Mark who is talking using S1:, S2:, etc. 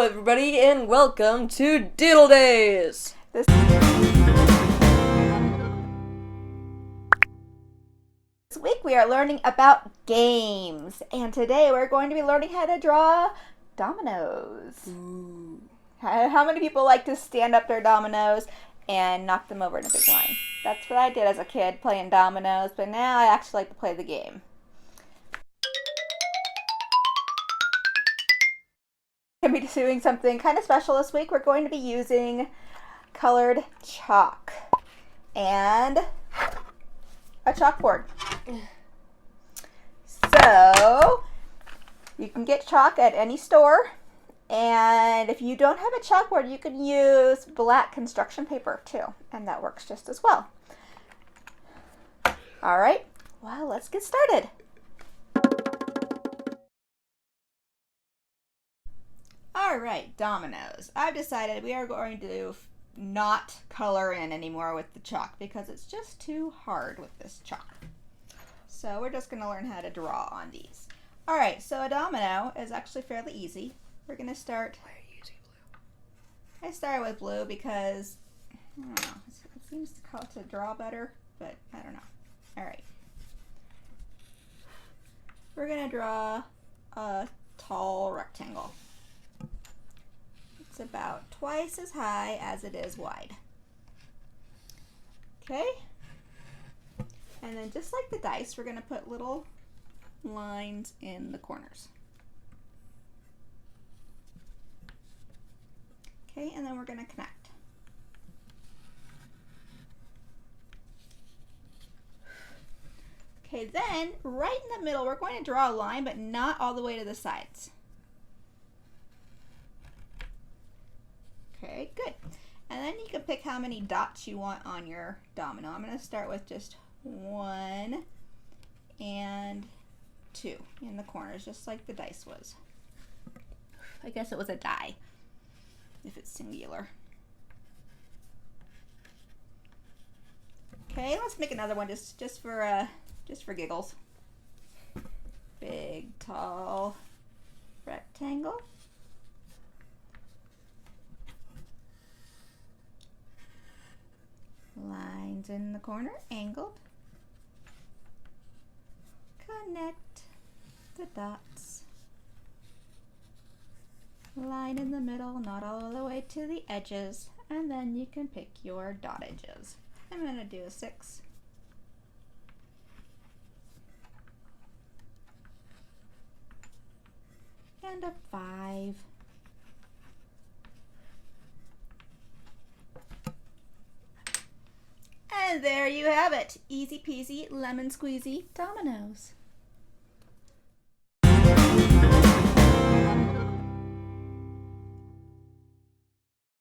S1: everybody, and welcome to Doodle Days!
S2: This week we are learning about games, and today we're going to be learning how to draw dominoes.
S1: Ooh.
S2: How many people like to stand up their dominoes and knock them over in a big line? That's what I did as a kid, playing dominoes, but now I actually like to play the game. We're going to be doing something kind of special this week. We're going to be using colored chalk and a chalkboard. So you can get chalk at any store, and if you don't have a chalkboard, you can use black construction paper too, and that works just as well. All right, well, let's get started. All right, dominoes. I've decided we are going to not color in anymore with the chalk because it's just too hard with this chalk. So we're just going to learn how to draw on these. All right, so a domino is actually fairly easy. We're going to start.
S1: Why are you using blue?
S2: I started with blue because, I don't know, it seems to draw better, but I don't know. All right. We're going to draw a tall rectangle. It's about twice as high as it is wide. Okay? And then just like the dice, we're going to put little lines in the corners. Okay, and then we're going to connect. Okay, then right in the middle, we're going to draw a line, but not all the way to the sides. Okay, good. And then you can pick how many dots you want on your domino. I'm going to start with just 1 and 2 in the corners, just like the dice was. I guess it was a die, if it's singular. Okay, let's make another one just for giggles. Big, tall rectangle. Lines in the corner, angled. Connect the dots. Line in the middle, not all the way to the edges, and then you can pick your dot edges. I'm going to do a 6. And a 5. And there you have it. Easy peasy, lemon squeezy dominoes.